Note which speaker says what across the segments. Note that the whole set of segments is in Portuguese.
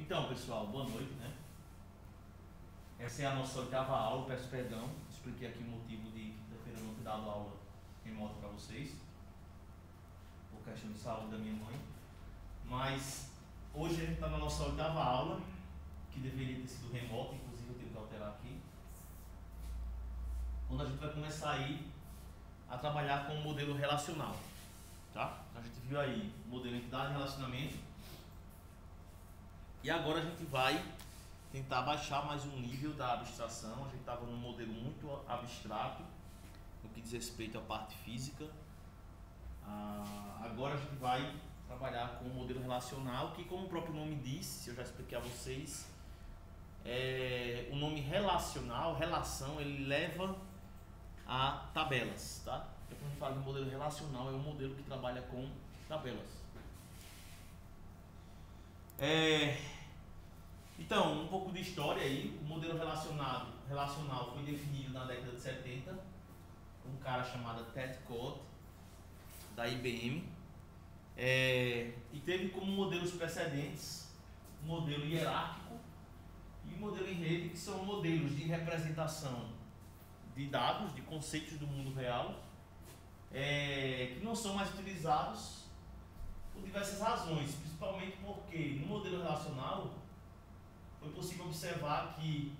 Speaker 1: Então, pessoal, boa noite, né? Essa é a nossa 8ª aula, peço perdão, expliquei aqui o motivo de quinta-feira não ter dado aula remota para vocês, por questão de saúde da minha mãe. Mas hoje a gente está na nossa 8ª aula, que deveria ter sido remota, inclusive eu tenho que alterar aqui, onde a gente vai começar aí a trabalhar com o modelo relacional, tá? A gente viu aí o modelo entidade e relacionamento, e agora a gente vai tentar baixar mais um nível da abstração. A gente estava num modelo muito abstrato no que diz respeito à parte física. Agora a gente vai trabalhar com o modelo relacional, que, como o próprio nome diz, eu já expliquei a vocês, o nome relacional, relação, ele leva a tabelas, tá? Então, quando a gente fala de modelo relacional, é um modelo que trabalha com tabelas. Então, um pouco de história aí. O modelo relacional foi definido na década de 70 por um cara chamado Ted Code, da IBM, e teve como modelos precedentes o modelo hierárquico e o modelo em rede, que são modelos de representação de dados, de conceitos do mundo real, que não são mais utilizados por diversas razões, principalmente porque no modelo relacional foi possível observar que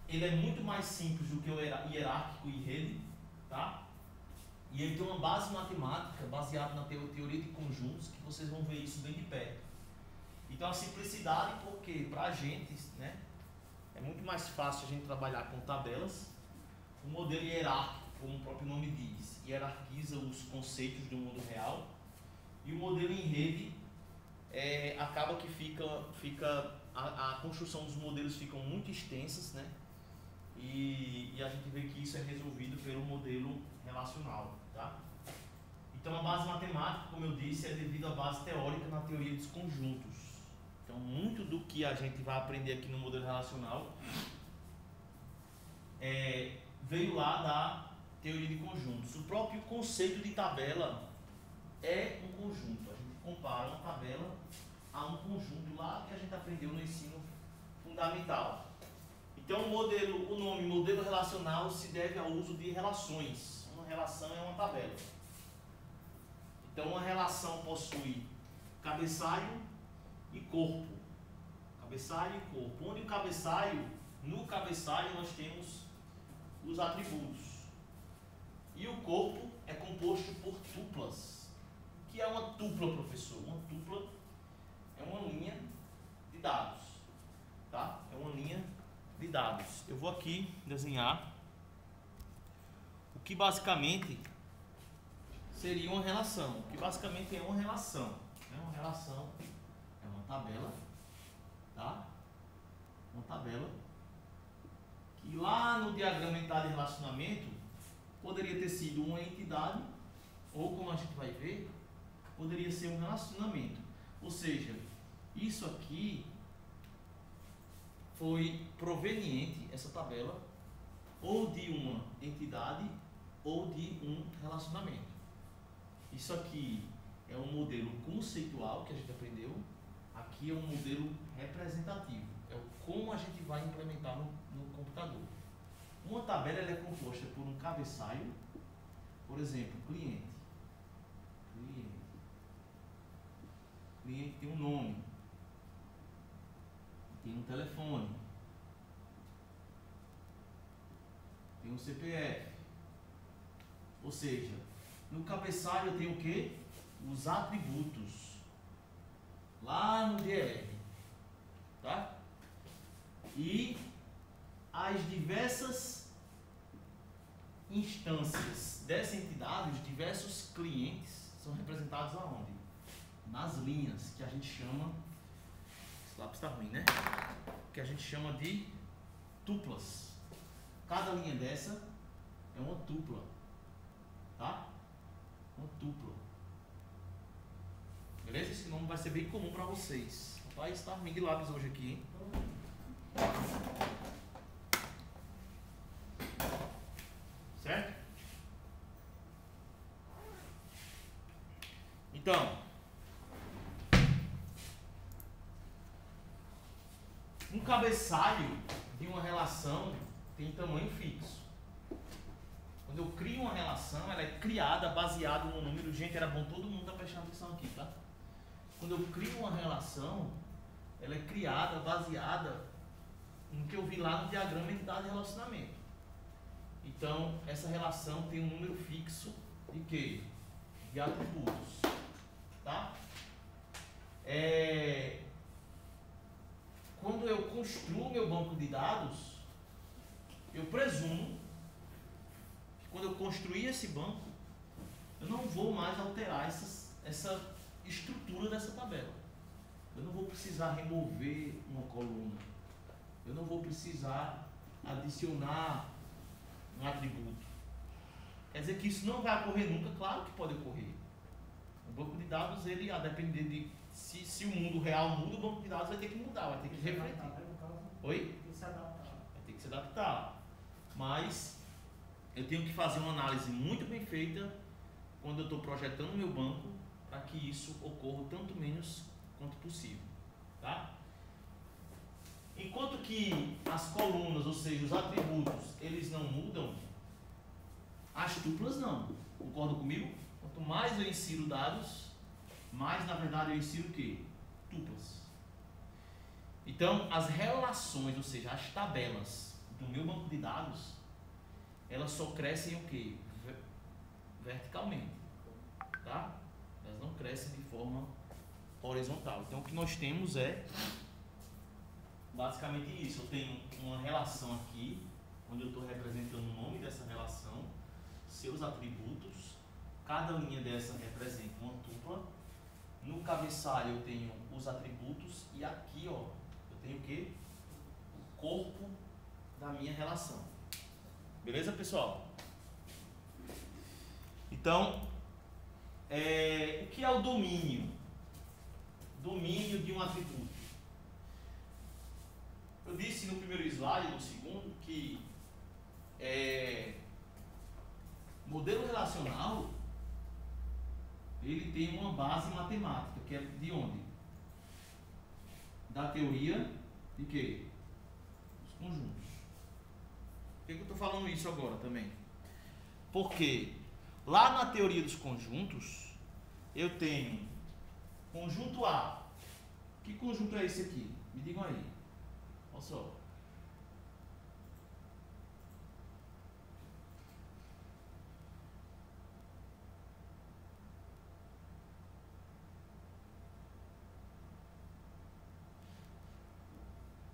Speaker 1: ele é muito mais simples do que o hierárquico e rede, tá? E ele tem uma base matemática baseada na teoria de conjuntos, que vocês vão ver isso bem de perto. Então a simplicidade, porque para a gente, né, é muito mais fácil a gente trabalhar com tabelas. O modelo hierárquico, como o próprio nome diz, hierarquiza os conceitos do mundo real, e o modelo em rede acaba que a construção dos modelos fica muito extensas, né? E a gente vê que isso é resolvido pelo modelo relacional, tá? Então a base matemática, como eu disse, é devido à base teórica na teoria dos conjuntos. Então muito do que a gente vai aprender aqui no modelo relacional veio lá da teoria de conjuntos. O próprio conceito de tabela é um conjunto. A gente compara uma tabela a um conjunto lá que a gente aprendeu no ensino fundamental. Então o nome modelo relacional se deve ao uso de relações. Uma relação é uma tabela. Então uma relação possui cabeçalho e corpo. Cabeçalho e corpo. Onde no cabeçalho nós temos os atributos. E o corpo é composto por tuplas. O que é uma tupla, professor? Uma tupla é uma linha de dados, tá? É uma linha de dados. Eu vou aqui desenhar o que basicamente seria uma relação. O que basicamente é uma relação. Uma relação é uma tabela, tá? Uma tabela que lá no diagrama entidade e relacionamento poderia ter sido uma entidade, ou, como a gente vai ver, poderia ser um relacionamento. Ou seja, isso aqui foi proveniente, essa tabela, ou de uma entidade ou de um relacionamento. Isso aqui é um modelo conceitual que a gente aprendeu. Aqui é um modelo representativo. É como a gente vai implementar no computador. Uma tabela ela é composta por um cabeçalho, por exemplo, cliente. Cliente tem um nome, tem um telefone, tem um CPF. Ou seja, no cabeçalho eu tenho o quê? Os atributos. Lá no DR, tá? E as diversas instâncias dessa entidade, os diversos clientes, são representados aonde? Nas linhas, que a gente chama, esse lápis está ruim, né? Que a gente chama de tuplas. Cada linha dessa é uma tupla, tá? Uma tupla. Beleza? Esse nome vai ser bem comum para vocês. Rapaz, está ruim de lápis hoje aqui, hein? Certo? Então, Um cabeçalho de uma relação tem tamanho fixo. Quando eu crio uma relação, ela é criada baseada no número. Gente, era bom todo mundo estar prestando atenção aqui, tá? Quando eu crio uma relação, ela é criada baseada no que eu vi lá no diagrama de entidade de relacionamento. Então, essa relação tem um número fixo de quê? De atributos, tá? Quando eu construo meu banco de dados, eu presumo que quando eu construir esse banco, eu não vou mais alterar essa estrutura dessa tabela. Eu não vou precisar remover uma coluna. Eu não vou precisar adicionar um atributo. Quer dizer que isso não vai ocorrer nunca? Claro que pode ocorrer. O banco de dados, ele, a depender de se o mundo real muda, o banco de dados vai ter que mudar, vai ter que refletir. Oi?
Speaker 2: Tem que se adaptar.
Speaker 1: Vai ter que se adaptar. Mas eu tenho que fazer uma análise muito bem feita quando eu estou projetando meu banco para que isso ocorra tanto menos quanto possível. Tá? Enquanto que as colunas, ou seja, os atributos, eles não mudam, as tuplas não. Concordam comigo? Quanto mais eu insiro dados, mais na verdade eu insiro o quê? Tuplas. Então, as relações, ou seja, as tabelas do meu banco de dados, elas só crescem o quê? Verticalmente. Tá? Elas não crescem de forma horizontal. Então, o que nós temos é basicamente isso. Eu tenho uma relação aqui, onde eu estou representando o nome dessa relação, seus atributos, cada linha dessa representa uma tupla. No cabeçalho eu tenho os atributos e aqui, ó, eu tenho o quê? O corpo da minha relação. Beleza, pessoal? Então, o que é o domínio? Domínio de um atributo. Eu disse no primeiro slide, no segundo, que modelo relacional, ele tem uma base matemática, que é de onde? Da teoria de quê? Dos conjuntos. Por que eu estou falando isso agora também? Porque lá na teoria dos conjuntos, eu tenho conjunto A. Que conjunto é esse aqui? Me digam aí. Olha só.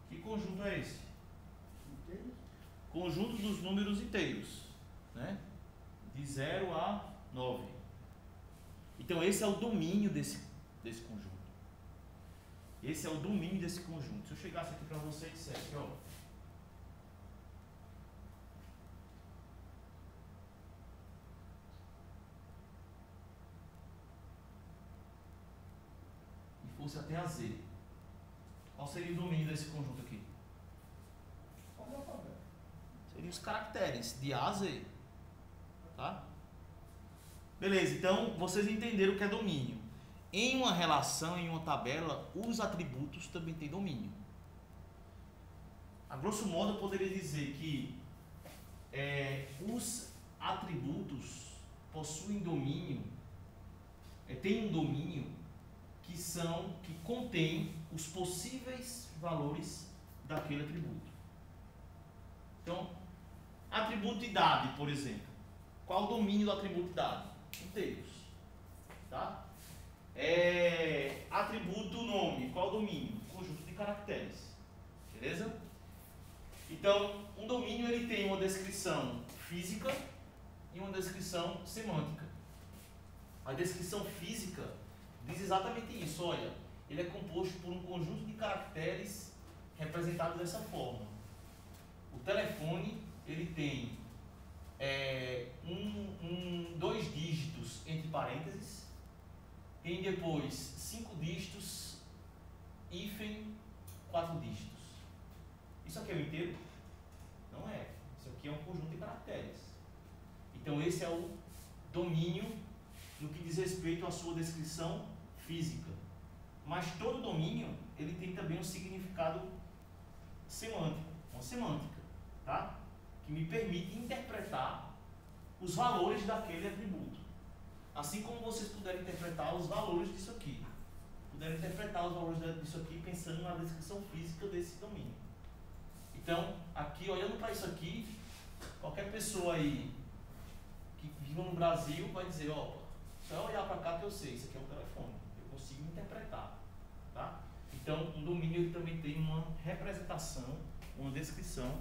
Speaker 1: Que conjunto é esse?
Speaker 2: Inteiros?
Speaker 1: Conjunto dos números inteiros, né? De 0 a 9. Então esse é o domínio desse conjunto. Esse é o domínio desse conjunto. Se eu chegasse aqui para você e dissesse, ó, e fosse até a Z, qual seria o domínio desse conjunto aqui?
Speaker 2: Qual é o alfabeto?
Speaker 1: Seriam os caracteres de A a Z. Tá? Beleza, então vocês entenderam o que é domínio. Em uma relação, em uma tabela, os atributos também têm domínio. A grosso modo, eu poderia dizer que os atributos possuem domínio, têm um domínio que contém os possíveis valores daquele atributo. Então, atributo idade, por exemplo. Qual o domínio do atributo idade? Inteiros. Tá? Atributo nome. Qual o domínio? Conjunto de caracteres. Beleza? Então, um domínio ele tem uma descrição física e uma descrição semântica. A descrição física diz exatamente isso. Olha, ele é composto por um conjunto de caracteres representados dessa forma. O telefone ele tem 2 dígitos entre parênteses, tem depois 5 dígitos, hífen, 4 dígitos. Isso aqui é o inteiro? Não é. Isso aqui é um conjunto de caracteres. Então esse é o domínio no que diz respeito à sua descrição física. Mas todo domínio ele tem também um significado semântico, uma semântica, tá? Que me permite interpretar os valores daquele atributo. Assim como vocês puderem interpretar os valores disso aqui. Puderem interpretar os valores disso aqui pensando na descrição física desse domínio. Então, aqui, olhando para isso aqui, qualquer pessoa aí que viva no Brasil vai dizer, ó, só olhar para cá que eu sei, isso aqui é um telefone, eu consigo interpretar, tá? Então, um domínio ele também tem uma representação, uma descrição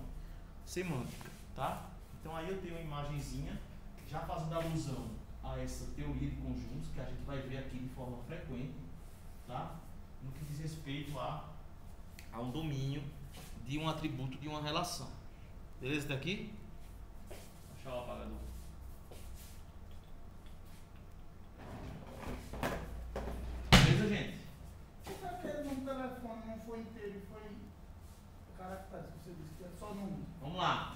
Speaker 1: semântica, tá? Então aí eu tenho uma imagenzinha já fazendo alusão a essa teoria de conjuntos que a gente vai ver aqui de forma frequente, tá? No que diz respeito ao domínio de um atributo de uma relação. Beleza até aqui? Vou achar o apagador. Beleza, gente?
Speaker 2: Por que aquele no telefone não foi inteiro e foi caracteres? Você disse que é só número.
Speaker 1: Vamos lá.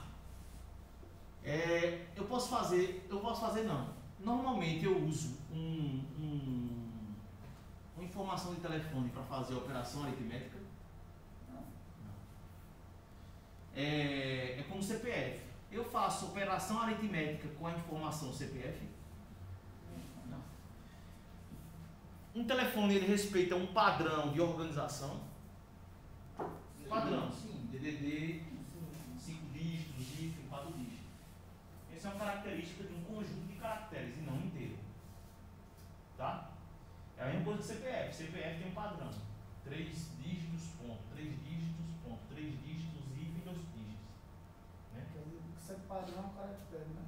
Speaker 1: Eu posso fazer não. Normalmente eu uso uma informação de telefone para fazer a operação aritmética.
Speaker 2: Não.
Speaker 1: É como CPF. Eu faço operação aritmética com a informação CPF? Não. Um telefone ele respeita um padrão de organização. Padrão, sim. DDD, 5 dígitos, hífen, 4 dígitos. Essa é uma característica de um conjunto de caracteres e não inteiro. Tá? É a mesma coisa que CPF. CPF tem um padrão. 3 dígitos, ponto. 3 dígitos, ponto. 3 dígitos, hífen, 2 dígitos. Né?
Speaker 2: Quer dizer, o que segue padrão é o caractere, né?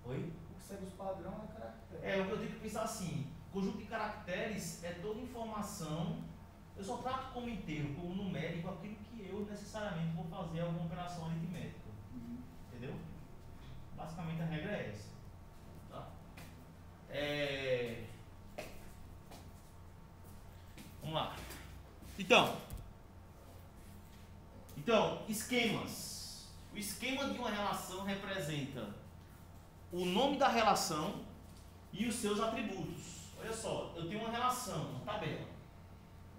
Speaker 1: Oi?
Speaker 2: O que segue os padrões é caractere.
Speaker 1: Eu tenho que pensar assim. Conjunto de caracteres é toda informação. Eu só trato como inteiro, como numérico, aquilo que eu necessariamente vou fazer alguma operação aritmética. Entendeu? Basicamente a regra é essa. Tá? Vamos lá. Então, esquemas. O esquema de uma relação representa o nome da relação e os seus atributos. Olha só, eu tenho uma relação, uma tabela.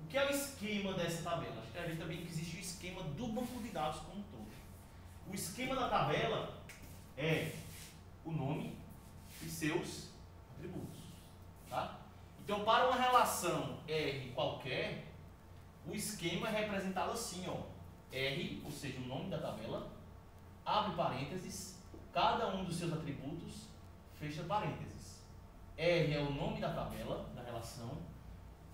Speaker 1: O que é o esquema dessa tabela? Acho que a gente também que existe o esquema do banco de dados como um todo. O esquema da tabela é o nome e seus atributos. Tá? Então, para uma relação R qualquer, o esquema é representado assim, ó. R, ou seja, o nome da tabela, abre parênteses, cada um dos seus atributos, fecha parênteses. R é o nome da tabela, da relação.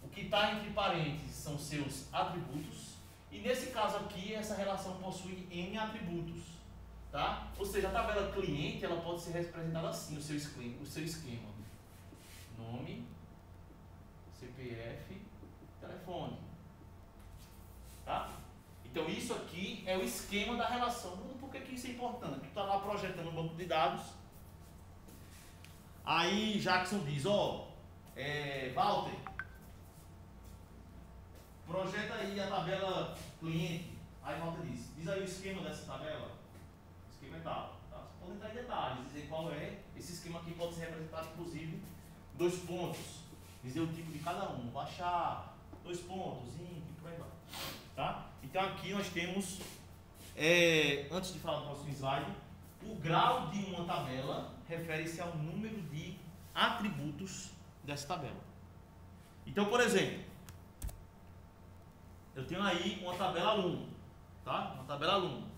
Speaker 1: O que está entre parênteses são seus atributos. E nesse caso aqui, essa relação possui N atributos. Tá? Ou seja, a tabela cliente ela pode ser representada assim, o seu esquema. Nome, CPF, telefone. Tá? Então isso aqui é o esquema da relação. Por que isso é importante? Tu está lá projetando um banco de dados. Aí Jackson diz, Walter, projeta aí a tabela cliente. Aí Walter diz aí o esquema dessa tabela. O esquema é tal. Tá? Você pode entrar em detalhes, dizer qual é. Esse esquema aqui pode ser representado, inclusive, 2 pontos. Dizer o tipo de cada um. Baixar, 2 pontos, e por aí vai. Tá? Então aqui nós temos, antes de falar do próximo slide, o grau de uma tabela refere-se ao número de atributos dessa tabela. Então, por exemplo, eu tenho aí uma tabela aluno, tá? Uma tabela aluno.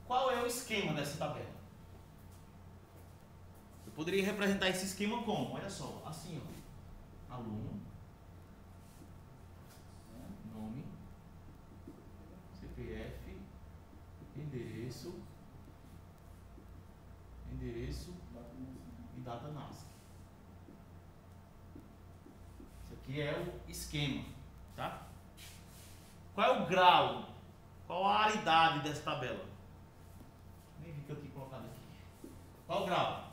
Speaker 1: Qual é o esquema dessa tabela? Eu poderia representar esse esquema como? Olha só, assim, ó. Aluno, nome, CPF, endereço e data NASC. Isso aqui é o esquema, tá? Qual é o grau? Qual a aridade dessa tabela? Nem vi que eu tinha colocado aqui. Qual o grau?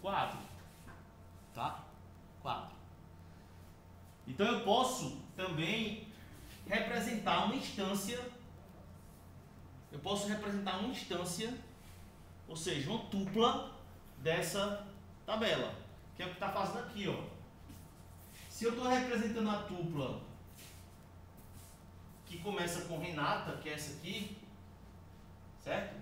Speaker 1: 4. Tá? 4. Então eu posso também representar uma instância. Eu posso representar uma instância, ou seja, uma tupla dessa tabela, que é o que está fazendo aqui, ó. Se eu estou representando a tupla que começa com Renata, que é essa aqui, certo?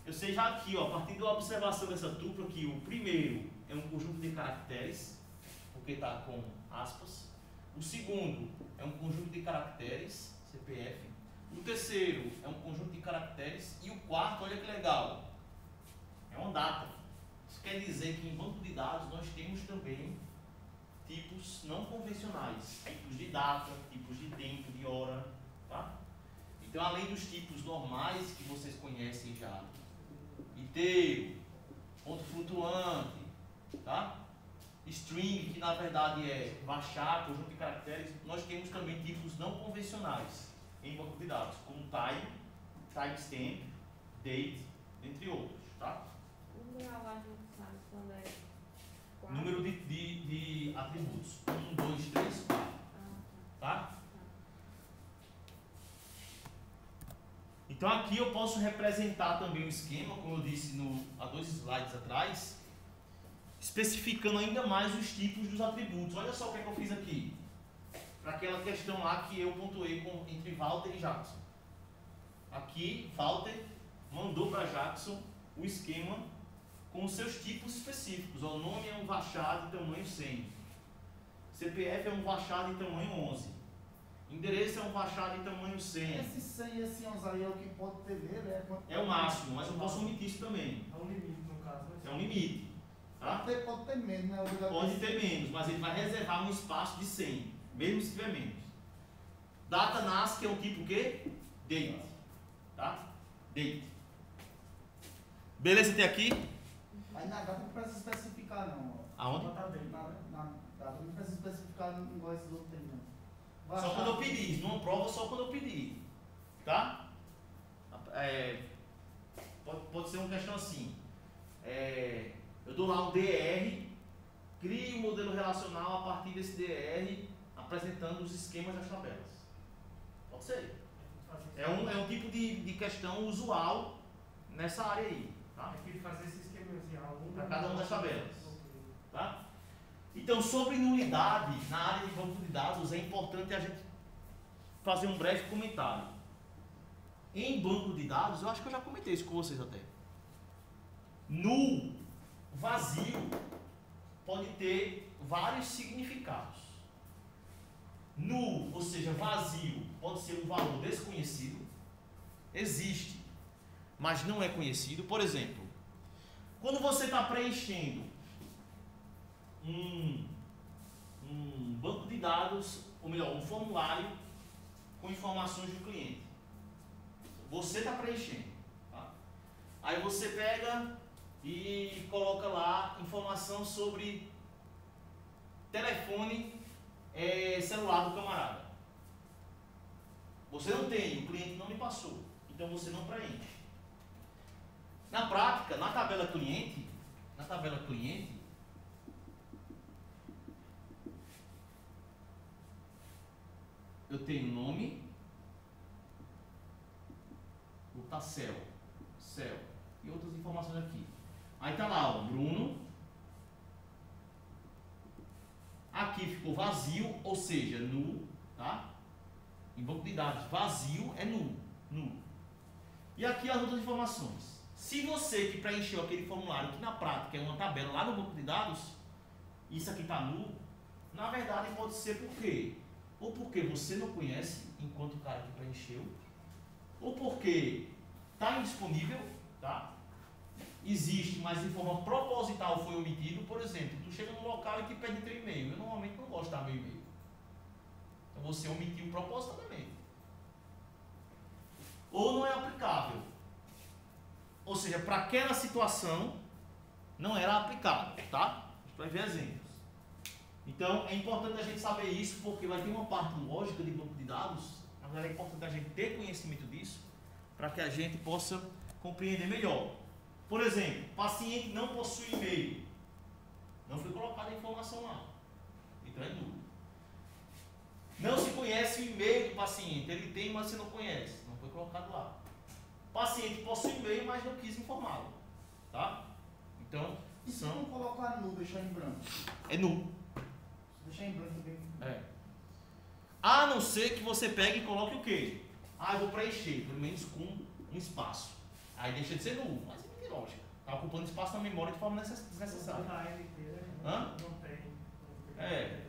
Speaker 1: Eu sei já aqui, ó, a partir da observação dessa tupla, que o primeiro é um conjunto de caracteres, porque está com aspas. O segundo é um conjunto de caracteres, CPF. O terceiro é um conjunto de caracteres. E o quarto, olha que legal, é uma data. Isso quer dizer que em banco de dados nós temos também tipos não convencionais, tipos de data, tipos de tempo, de hora, tá? Então, além dos tipos normais que vocês conhecem já, inteiro, ponto flutuante, tá? String, que na verdade é baixar, conjunto de caracteres, nós temos também tipos não convencionais em banco de dados, como time, timestamp, date, entre outros, tá?
Speaker 3: O numeral lá a gente sabe quando é 4.
Speaker 1: Número de atributos. 1, 2, 3, 4. Tá? Então aqui eu posso representar também o esquema, como eu disse há 2 slides atrás, especificando ainda mais os tipos dos atributos. Olha só o que é que eu fiz aqui. Para aquela questão lá que eu pontuei entre Walter e Jackson. Aqui, Walter mandou para Jackson o esquema com os seus tipos específicos. O nome é um varchar de tamanho 100. CPF é um varchar de tamanho 11. Endereço é um varchar de tamanho 100.
Speaker 2: Esse 100 e esse 11 aí é o que pode ter dele, né?
Speaker 1: É o máximo, mas eu posso omitir isso também.
Speaker 4: É um limite, no caso.
Speaker 1: É um limite. Tá?
Speaker 2: Pode ter menos, né?
Speaker 1: Pode ter menos, mas ele vai reservar um espaço de 100, mesmo se tiver menos. Data NAS, que é um tipo o quê? Date. Tá? Date. Beleza até aqui?
Speaker 2: Aí na data não precisa especificar não. Ó.
Speaker 1: Aonde?
Speaker 4: Tá dentro.
Speaker 2: Na data não precisa especificar igual esses outros tem não.
Speaker 1: Só quando eu pedir, não prova só quando eu pedir. Tá? Pode ser uma questão assim. Eu dou lá um DR, crio um modelo relacional a partir desse DR, apresentando os esquemas das tabelas. Pode ser. É um tipo de questão usual nessa área aí. Tá?
Speaker 4: Eu queria fazer esse esquemazinho.
Speaker 1: Para cada uma das tabelas. Tá? Então, sobre nulidade, na área de banco de dados, é importante a gente fazer um breve comentário. Em banco de dados, eu acho que eu já comentei isso com vocês até. Null, vazio, pode ter vários significados. Null, ou seja, vazio, pode ser um valor desconhecido, existe, mas não é conhecido. Por exemplo, quando você está preenchendo um banco de dados, ou melhor, um formulário com informações do cliente, você está preenchendo, tá? Aí você pega e coloca lá informação sobre telefone celular do camarada. Você não tem, o cliente não lhe passou, então você não preenche. Na prática, na tabela cliente, eu tenho nome, vou botar céu e outras informações aqui. Aí tá lá, ó, Bruno. Aqui ficou vazio, ou seja, null, tá? Em banco de dados, vazio é null. E aqui as outras informações. Se você que preencheu aquele formulário, que na prática é uma tabela lá no banco de dados, isso aqui está null, na verdade pode ser por quê? Ou porque você não conhece, enquanto o cara que preencheu, ou porque está indisponível, tá? Existe, mas de forma proposital foi omitido. Por exemplo, tu chega num local e te pede teu e-mail. Eu normalmente não gosto de dar meu e-mail. Então você omitiu propositalmente. Ou não é aplicável. Ou seja, para aquela situação não era aplicável, tá? A gente vai ver exemplos. Então é importante a gente saber isso, porque vai ter uma parte lógica de banco de dados, mas é importante a gente ter conhecimento disso para que a gente possa compreender melhor. Por exemplo, paciente não possui e-mail. Não foi colocada a informação lá. Então é nulo. Não se conhece o e-mail do paciente. Ele tem, mas você não conhece. Não foi colocado lá. Paciente possui e-mail, mas não quis informá-lo. Tá? Então,
Speaker 2: E se
Speaker 1: são...
Speaker 2: não colocar nu, deixar em branco?
Speaker 1: É nu.
Speaker 2: Se deixar em branco também.
Speaker 1: É. A não ser que você pegue e coloque o quê? Ah, eu vou preencher, pelo menos com um espaço. Aí deixa de ser nu, mas é lógica. Está ocupando espaço na memória de forma desnecessária. Hã?
Speaker 4: Não tem.
Speaker 1: É.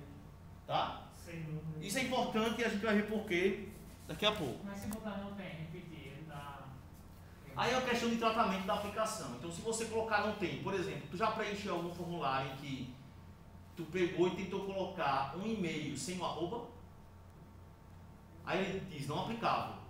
Speaker 1: Tá?
Speaker 4: Sem número.
Speaker 1: Isso é importante e a gente vai ver por quê daqui a pouco.
Speaker 5: Mas se botar não tem, repetir, ele dá.
Speaker 1: Aí é uma questão de tratamento da aplicação. Então, se você colocar não tem, por exemplo, tu já preencheu algum formulário em que tu pegou e tentou colocar um e-mail sem o arroba? Aí ele diz não aplicável.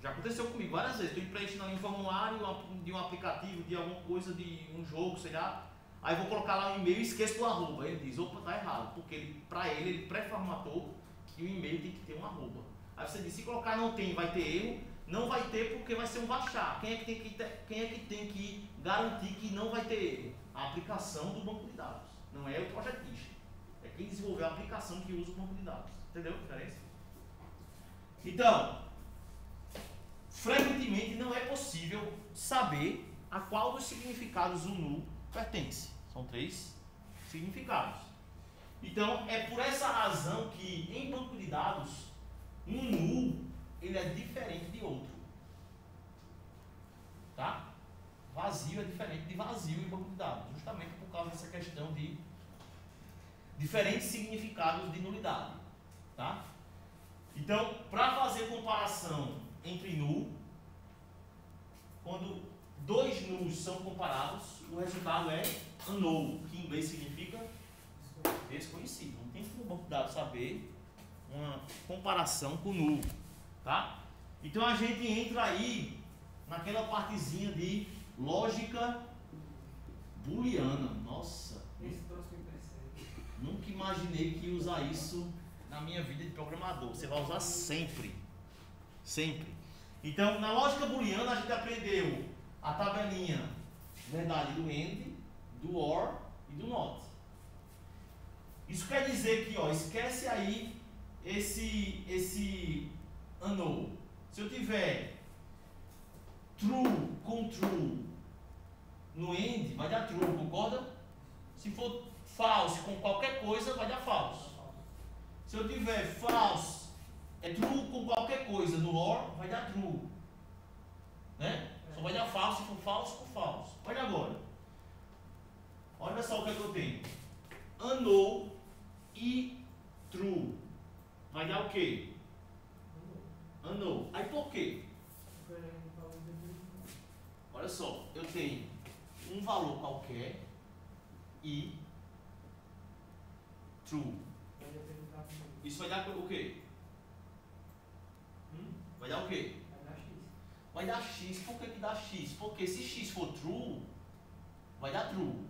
Speaker 1: Já aconteceu comigo várias vezes. Estou preenchendo um formulário de um aplicativo, de alguma coisa, de um jogo, sei lá. Aí vou colocar lá um e-mail e esqueço do arroba. Aí ele diz, opa, tá errado. Porque para ele pré-formatou que o e-mail tem que ter um arroba. Aí você diz, se colocar não tem, vai ter erro. Não vai ter porque vai ser um baixar. Quem é que tem que garantir que não vai ter erro? A aplicação do banco de dados. Não é o projetista. É quem desenvolveu a aplicação que usa o banco de dados. Entendeu a diferença? Então, frequentemente não é possível saber a qual dos significados o nu pertence. São 3 significados. Então, é por essa razão que em banco de dados, um nu ele é diferente de outro. Tá? Vazio é diferente de vazio em banco de dados, justamente por causa dessa questão de diferentes significados de nulidade. Tá? Então, para fazer comparação entre nu, quando 2 nus são comparados, o resultado é unknown, que em inglês significa desconhecido. Não tem como o banco de dados saber uma comparação com nu. Tá? Então a gente entra aí naquela partezinha de lógica booleana. Nossa, nunca imaginei que ia usar isso na minha vida de programador. Você vai usar sempre. Sempre. Então, na lógica booleana, a gente aprendeu a tabelinha verdade do AND, do OR e do NOT. Isso quer dizer que, ó, esquece aí esse unknown. Se eu tiver true com true no AND, vai dar true, concorda? Se for false com qualquer coisa, vai dar false. Se eu tiver false, true com qualquer coisa no OR, vai dar true. Né? Só vai dar false se for false com false. Olha agora. Olha só o que é que eu tenho. Unknown e true. Vai dar o quê? Unknown. Aí por quê? Olha só. Eu tenho um valor qualquer e true. Isso vai dar o quê? Vai dar o quê? Vai dar x. Por que dá x? Porque se x for true, vai dar true.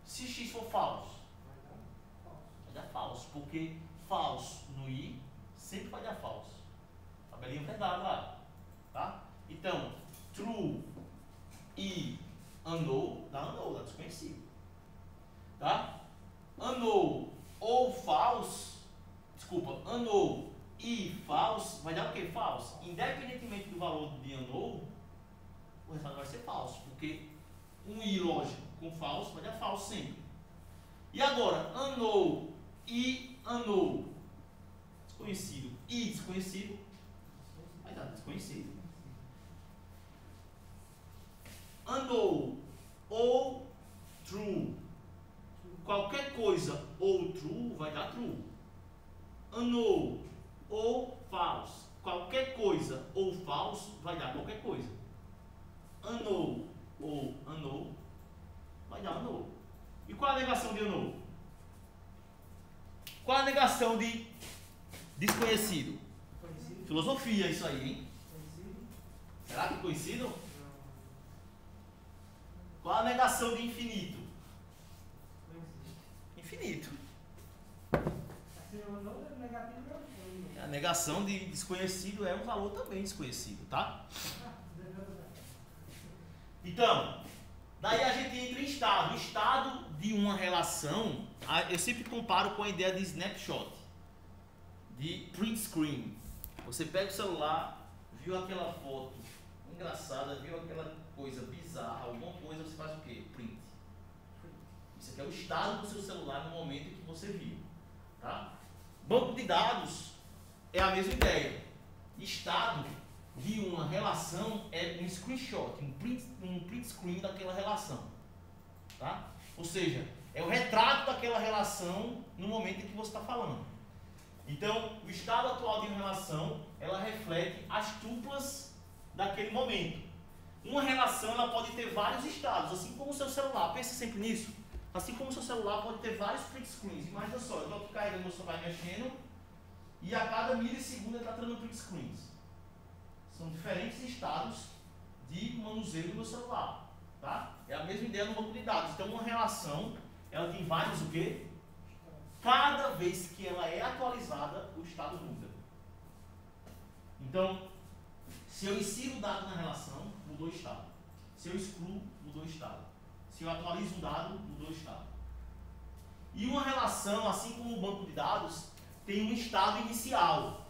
Speaker 1: Se x for false, vai dar false. Porque false no i sempre vai dar false. Tabelinha verdade lá. Tá? Então, true e unknown dá desconhecido. Tá? Unknown ou false, desculpa, unknown e false, vai dar o que? False. Independentemente do valor de unknown, o resultado vai ser falso, porque um i lógico com false vai dar false sempre. E agora, unknown e unknown, desconhecido e desconhecido, vai dar desconhecido. Unknown ou true, qualquer coisa ou true vai dar true. Unknown ou false, qualquer coisa ou falso vai dar qualquer coisa. Unknown ou unknown vai dar unknown. E qual a negação de unknown? Qual a negação de desconhecido?
Speaker 4: Conhecido?
Speaker 1: Filosofia isso aí, hein?
Speaker 4: Conhecido?
Speaker 1: Será que conhecido?
Speaker 4: Não.
Speaker 1: Qual a negação de infinito?
Speaker 4: Não existe.
Speaker 1: Infinito.
Speaker 4: Assim, o não é negativo, não.
Speaker 1: A negação de desconhecido é um valor também desconhecido, tá? Então, daí a gente entra em estado. O estado de uma relação, eu sempre comparo com a ideia de snapshot, de print screen. Você pega o celular, viu aquela foto engraçada, viu aquela coisa bizarra, alguma coisa, você faz o quê? Print. que é o estado do seu celular no momento em que você viu. Tá? Banco de dados é a mesma ideia. Estado de uma relação é um screenshot, um print screen daquela relação. Tá? Ou seja, é o retrato daquela relação no momento em que você está falando. Então, o estado atual de uma relação, ela reflete as tuplas daquele momento. Uma relação, ela pode ter vários estados, assim como o seu celular. Pensa sempre nisso. Assim como o seu celular pode ter vários print screens. Imagina só, eu estou aqui carregando meu celular mexendo e a cada milissegundo ele está trazendo print screens. São diferentes estados de manuseio do meu celular. Tá? É a mesma ideia no banco de dados. Então, uma relação, ela tem vários o quê? Cada vez que ela é atualizada, o estado muda. Então, se eu insiro o dado na relação, mudou o estado. Se eu excluo, mudou o estado. Se eu atualizo um dado, mudou o estado. E uma relação, assim como o banco de dados, tem um estado inicial,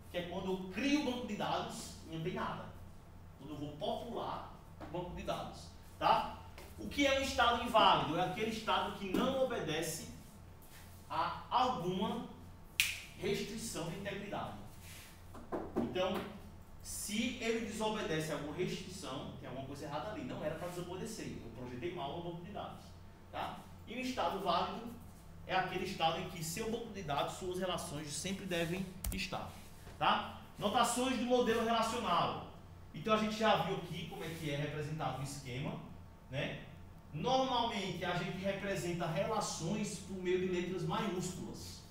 Speaker 1: que é quando eu crio o banco de dados e não tem nada. Quando eu vou popular o banco de dados. Tá? O que é um estado inválido? É aquele estado que não obedece a alguma restrição de integridade. Então, se ele desobedece a alguma restrição, tem alguma coisa errada ali. Não era para desobedecer. Eu projetei mal no banco de dados. Tá? E o estado válido é aquele estado em que seu banco de dados, suas relações sempre devem estar. Tá? Notações do modelo relacional. Então a gente já viu aqui como é que é representado o esquema. Né? Normalmente a gente representa relações por meio de letras maiúsculas.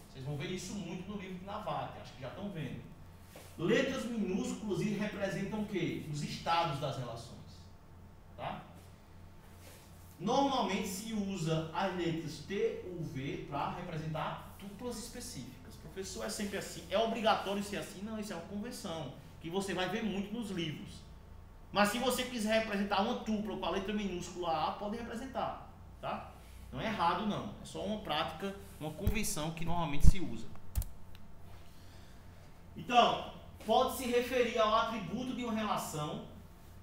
Speaker 1: Vocês vão ver isso muito no livro de Navate, acho que já estão vendo. Letras minúsculas e representam o quê? Os estados das relações. Tá? Normalmente se usa as letras T ou V para representar tuplas específicas. Professor, é sempre assim? É obrigatório ser assim? Não, isso é uma convenção, que você vai ver muito nos livros. Mas se você quiser representar uma tupla com a letra minúscula A, pode representar. Tá? Não é errado não, é só uma prática, uma convenção que normalmente se usa. Então, pode se referir ao atributo de uma relação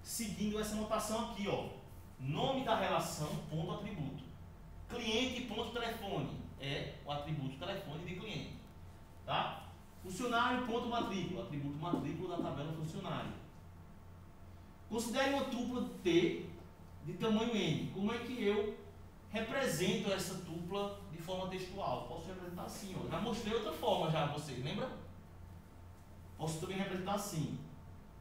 Speaker 1: seguindo essa notação aqui, ó. Nome da relação, ponto atributo. Cliente, ponto telefone, é o atributo telefone de cliente. Tá? Funcionário, ponto matrícula, atributo matrícula da tabela funcionário. Considere uma tupla T de tamanho N. Como é que eu represento essa tupla de forma textual? Posso representar assim, ó. Já mostrei outra forma já a vocês, lembra? Posso também representar assim.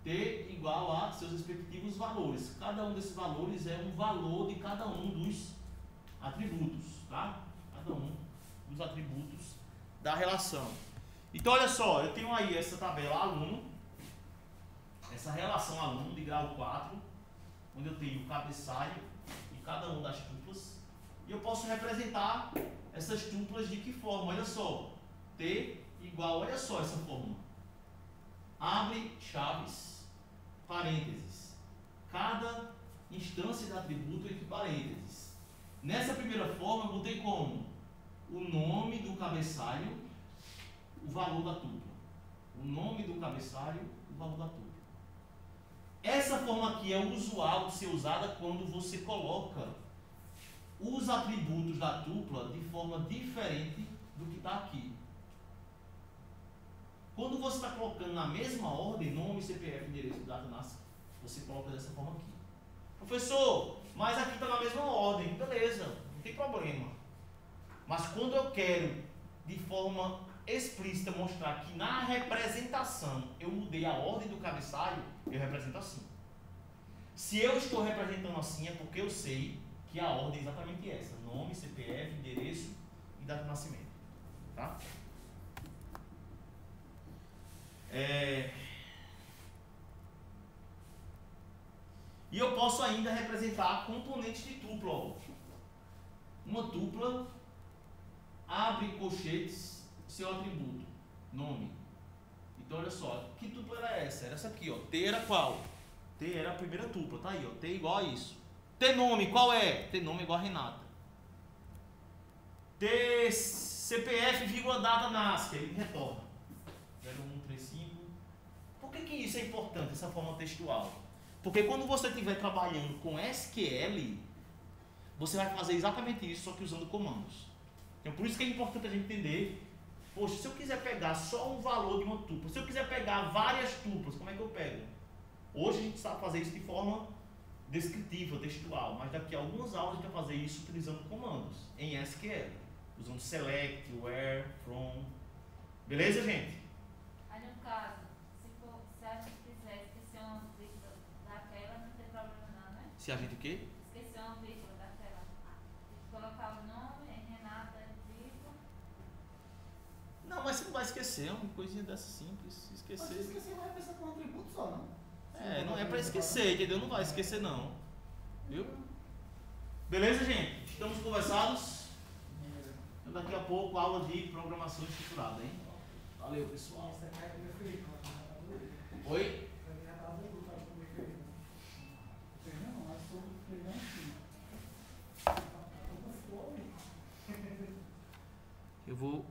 Speaker 1: T igual a seus respectivos valores. Cada um desses valores é um valor de cada um dos atributos, tá? Cada um dos atributos da relação. Então, olha só, eu tenho aí essa tabela aluno, essa relação aluno de grau 4, onde eu tenho o cabeçalho de cada uma das tuplas, e eu posso representar essas tuplas de que forma? Olha só, T igual, olha só essa fórmula. Abre chaves, parênteses. Cada instância de atributo entre parênteses. Nessa primeira forma, eu botei como? O nome do cabeçalho, o valor da tupla. O nome do cabeçalho, o valor da tupla. Essa forma aqui é usual de ser usada quando você coloca os atributos da tupla de forma diferente do que está aqui. Quando você está colocando na mesma ordem, nome, CPF, endereço, data, nasce, você coloca dessa forma aqui. Professor, mas aqui está na mesma ordem. Beleza, não tem problema. Mas quando eu quero, de forma explícita, mostrar que na representação eu mudei a ordem do cabeçalho, eu represento assim. Se eu estou representando assim, é porque eu sei que a ordem é exatamente essa. Nome, CPF, endereço e data de nascimento. Tá? E eu posso ainda representar componentes de tupla. Ó. Uma tupla abre colchetes, seu atributo, nome. Então olha só, que tupla era essa? Era essa aqui, ó. T era qual? T era a primeira tupla, tá aí, ó. T igual a isso. T nome, qual é? T nome igual a Renata. T CPF, vírgula, data, nasce, ele retorna. 0135. Por que isso é importante, essa forma textual? Porque quando você estiver trabalhando com SQL, você vai fazer exatamente isso, só que usando comandos. Então, por isso que é importante a gente entender, poxa, se eu quiser pegar só um valor de uma tupla, se eu quiser pegar várias tuplas, como é que eu pego? Hoje a gente sabe fazer isso de forma descritiva, textual, mas daqui a algumas aulas a gente vai fazer isso utilizando comandos em SQL, usando select, where, from. Beleza, gente?
Speaker 3: Aí no caso, se a gente quiser esquecer uma vírgula daquela, não tem problema não, né?
Speaker 1: Se a gente o quê?
Speaker 3: Esquecer uma vírgula daquela. Colocar o nome, Renata, vírgula.
Speaker 1: Não, mas você não vai esquecer, é uma coisinha dessa simples,
Speaker 2: Mas se
Speaker 1: esquecer.
Speaker 2: esquecer, vai pensar com um atributo só, não?
Speaker 1: É, não é pra esquecer, entendeu? Não vai esquecer não. Viu? Beleza, gente? Estamos conversados? Então, daqui a pouco, aula de programação estruturada, hein? Valeu, pessoal.
Speaker 4: Isso aqui é meu filho, mano.
Speaker 1: Oi?
Speaker 4: Isso aqui já tá dando para comer filho.
Speaker 2: Não, mas sobre feijão sim.
Speaker 1: Eu vou